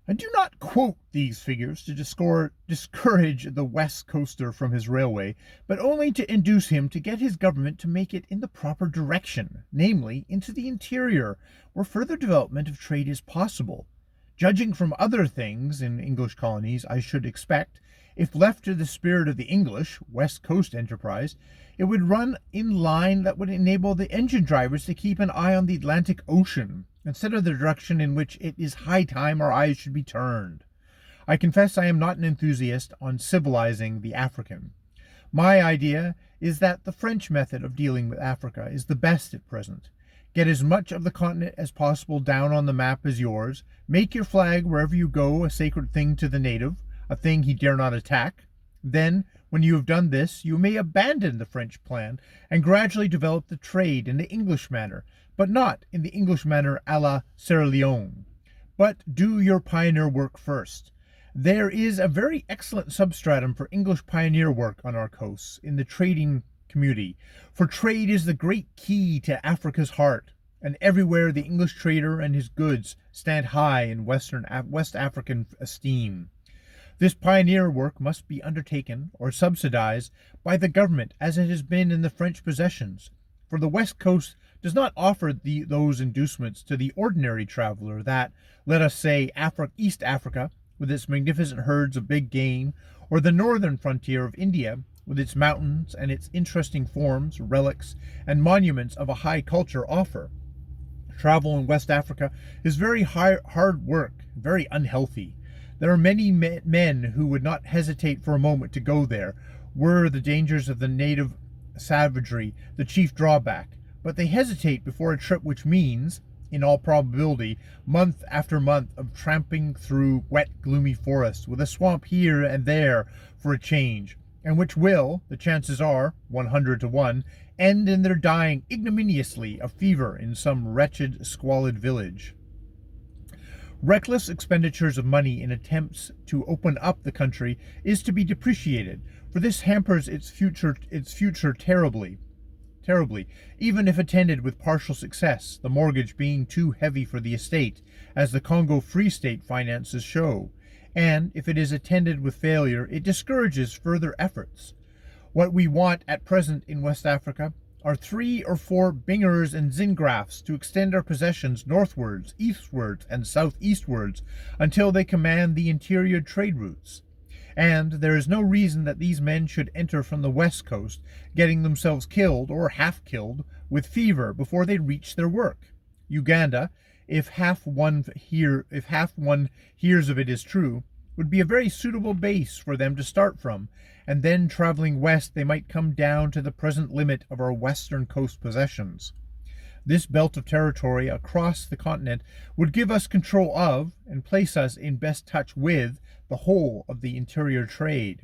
I do not quote these figures to discourage the West Coaster from his railway, but only to induce him to get his government to make it in the proper direction, namely into the interior, where further development of trade is possible. Judging from other things in English colonies, I should expect, if left to the spirit of the English West Coast enterprise, it would run in line that would enable the engine drivers to keep an eye on the Atlantic Ocean, instead of the direction in which it is high time our eyes should be turned. I confess I am not an enthusiast on civilizing the African. My idea is that the French method of dealing with Africa is the best at present. Get as much of the continent as possible down on the map as yours, make your flag wherever you go a sacred thing to the native, a thing he dare not attack. Then, when you have done this, you may abandon the French plan and gradually develop the trade in the English manner, but not in the English manner a la Sierra Leone. But do your pioneer work first. There is a very excellent substratum for English pioneer work on our coasts in the trading community, for trade is the great key to Africa's heart, and everywhere the English trader and his goods stand high in West African esteem. This pioneer work must be undertaken or subsidized by the government as it has been in the French possessions, for the West Coast does not offer those inducements to the ordinary traveler that, let us say, East Africa, with its magnificent herds of big game, or the northern frontier of India, with its mountains and its interesting forms, relics, and monuments of a high culture offer. Travel in West Africa is very hard work, very unhealthy. There are many men who would not hesitate for a moment to go there, were the dangers of the native savagery the chief drawback, but they hesitate before a trip which means, in all probability, month after month of tramping through wet, gloomy forests, with a swamp here and there for a change, and which will, the chances are, 100 to 1, end in their dying ignominiously of fever in some wretched, squalid village. Reckless expenditures of money in attempts to open up the country is to be depreciated, for this hampers its future terribly, even if attended with partial success, the mortgage being too heavy for the estate, as the Congo Free State finances show, and if it is attended with failure, it discourages further efforts. What we want at present in West Africa are 3 or 4 Bingers and Zingraffs to extend our possessions northwards, eastwards, and southeastwards until they command the interior trade routes. And there is no reason that these men should enter from the west coast, getting themselves killed or half killed with fever before they reach their work. Uganda, if half one hears of it is true, would be a very suitable base for them to start from, and then traveling west they might come down to the present limit of our western coast possessions. This belt of territory across the continent would give us control of, and place us in best touch with, the whole of the interior trade.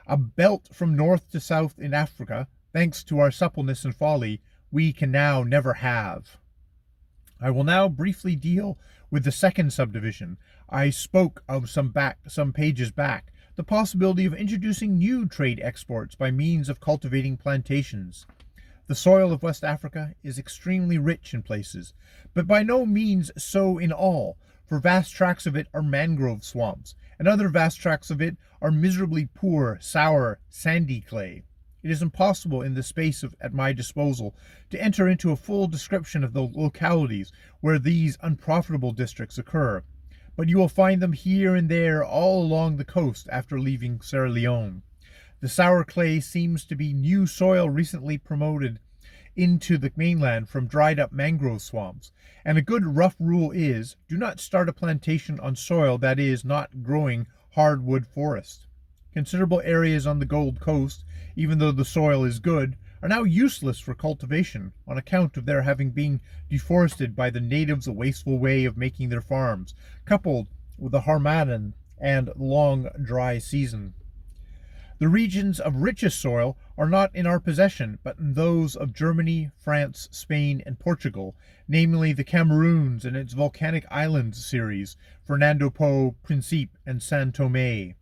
A belt from north to south in Africa, thanks to our suppleness and folly, we can now never have. I will now briefly deal with the second subdivision. I spoke of some pages back, the possibility of introducing new trade exports by means of cultivating plantations. The soil of West Africa is extremely rich in places, but by no means so in all, for vast tracts of it are mangrove swamps, and other vast tracts of it are miserably poor, sour, sandy clay. It is impossible in the space at my disposal to enter into a full description of the localities where these unprofitable districts occur, but you will find them here and there all along the coast after leaving Sierra Leone. The sour clay seems to be new soil recently promoted into the mainland from dried up mangrove swamps, and a good rough rule is, do not start a plantation on soil that is not growing hardwood forest. Considerable areas on the Gold Coast, even though the soil is good, are now useless for cultivation on account of their having been deforested by the natives' wasteful way of making their farms, coupled with the Harmattan and long dry season. The regions of richest soil are not in our possession, but in those of Germany, France, Spain, and Portugal, namely the Cameroons and its volcanic islands series, Fernando Po, Principe, and San Tome.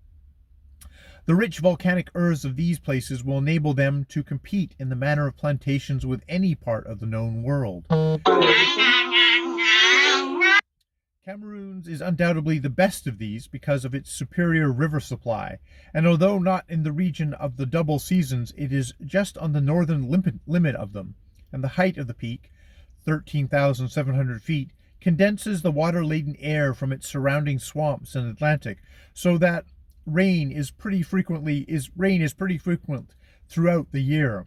The rich volcanic earths of these places will enable them to compete in the manner of plantations with any part of the known world. Cameroons is undoubtedly the best of these because of its superior river supply, and although not in the region of the double seasons, it is just on the northern limit of them, and the height of the peak, 13,700 feet, condenses the water-laden air from its surrounding swamps and Atlantic, so that rain is pretty frequent throughout the year.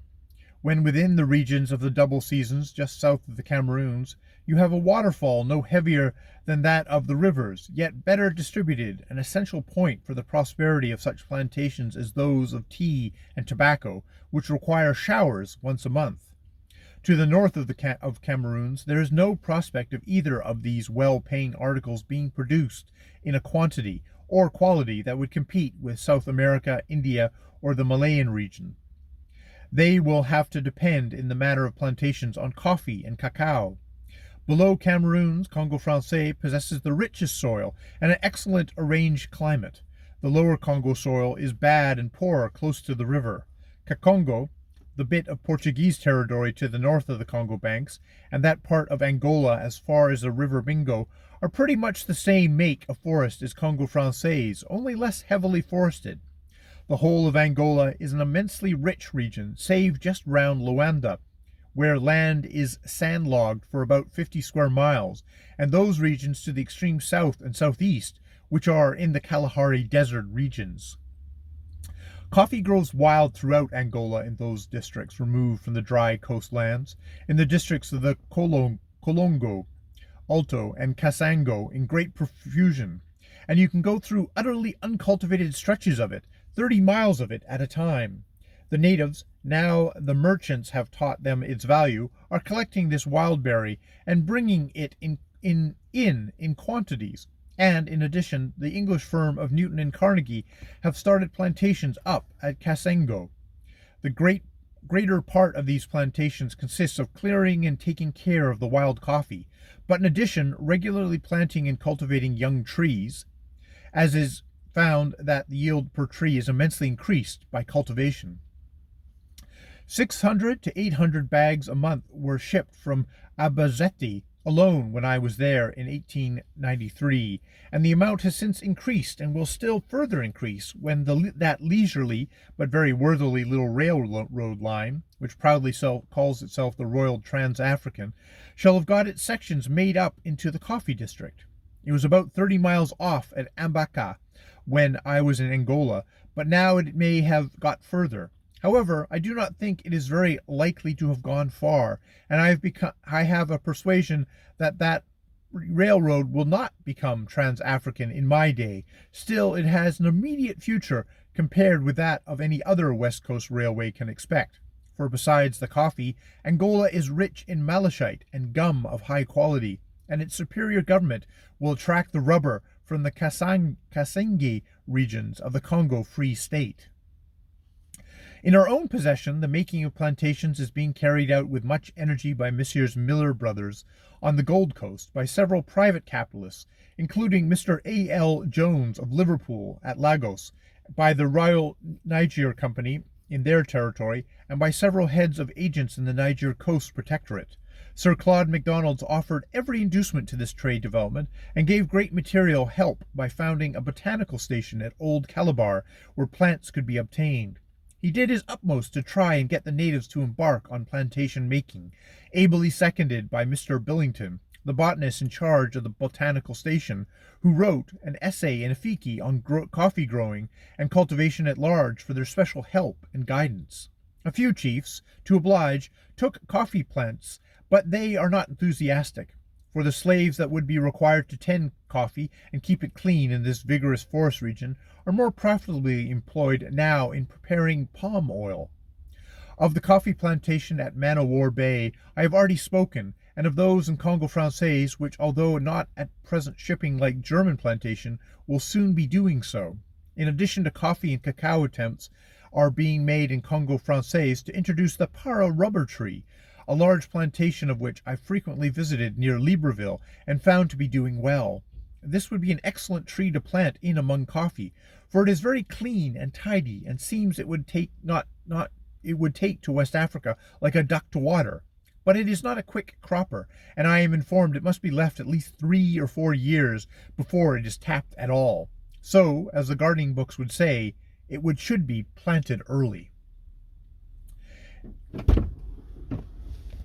When within the regions of the double seasons, just south of the Cameroons, you have a waterfall no heavier than that of the rivers, yet better distributed, an essential point for the prosperity of such plantations as those of tea and tobacco, which require showers once a month. To the north of Cameroons, there is no prospect of either of these well-paying articles being produced in a quantity or quality that would compete with South America, India, or the Malayan region. They will have to depend in the matter of plantations on coffee and cacao. Below Cameroons, Congo Francais possesses the richest soil and an excellent arranged climate. The lower Congo soil is bad and poor close to the river. Kakongo, the bit of Portuguese territory to the north of the Congo banks, and that part of Angola as far as the river Bingo, are pretty much the same make of forest as Congo Francais, only less heavily forested. The whole of Angola is an immensely rich region, save just round Luanda, where land is sandlogged for about 50 square miles, and those regions to the extreme south and southeast, which are in the Kalahari Desert regions. Coffee grows wild throughout Angola in those districts removed from the dry coastlands, in the districts of the Kolongo, Alto, and Kasango in great profusion, and you can go through utterly uncultivated stretches of it, 30 miles of it at a time. The natives, now the merchants have taught them its value, are collecting this wild berry and bringing it in quantities. And in addition, the English firm of Newton and Carnegie have started plantations up at Kasango. The greater part of these plantations consists of clearing and taking care of the wild coffee, but in addition, regularly planting and cultivating young trees, as is found that the yield per tree is immensely increased by cultivation. 600 to 800 bags a month were shipped from Albazete alone when I was there in 1893, and the amount has since increased and will still further increase when that leisurely but very worthily little railroad line, which proudly calls itself the Royal Trans-African, shall have got its sections made up into the coffee district. It was about 30 miles off at Ambaka when I was in Angola, but now it may have got further. However, I do not think it is very likely to have gone far, and I have a persuasion that railroad will not become trans-African in my day. Still, it has an immediate future compared with that of any other West Coast railway can expect. For besides the coffee, Angola is rich in malachite and gum of high quality, and its superior government will attract the rubber from the Kasangi regions of the Congo Free State. In our own possession, the making of plantations is being carried out with much energy by Messrs. Miller Brothers on the Gold Coast, by several private capitalists, including Mr. A. L. Jones of Liverpool at Lagos, by the Royal Niger Company in their territory, and by several heads of agents in the Niger Coast Protectorate. Sir Claude MacDonald's offered every inducement to this trade development, and gave great material help by founding a botanical station at Old Calabar, where plants could be obtained. He did his utmost to try and get the natives to embark on plantation making, ably seconded by Mr. Billington, the botanist in charge of the botanical station, who wrote an essay in Afiki on coffee growing and cultivation at large for their special help and guidance. A few chiefs, to oblige, took coffee plants, but they are not enthusiastic, for the slaves that would be required to tend coffee and keep it clean in this vigorous forest region are more profitably employed now in preparing palm oil. Of the coffee plantation at Man-o-War Bay I have already spoken, and of those in Congo Francais, which, although not at present shipping like German plantation, will soon be doing so. In addition to coffee and cacao, attempts are being made in Congo Francais to introduce the para rubber tree, a large plantation of which I frequently visited near Libreville and found to be doing well. This would be an excellent tree to plant in among coffee, for it is very clean and tidy, and seems it would take to West Africa like a duck to water. but it is not a quick cropper, and I am informed it must be left at least 3 or 4 years before it is tapped at all. So, as the gardening books would say, it should be planted early.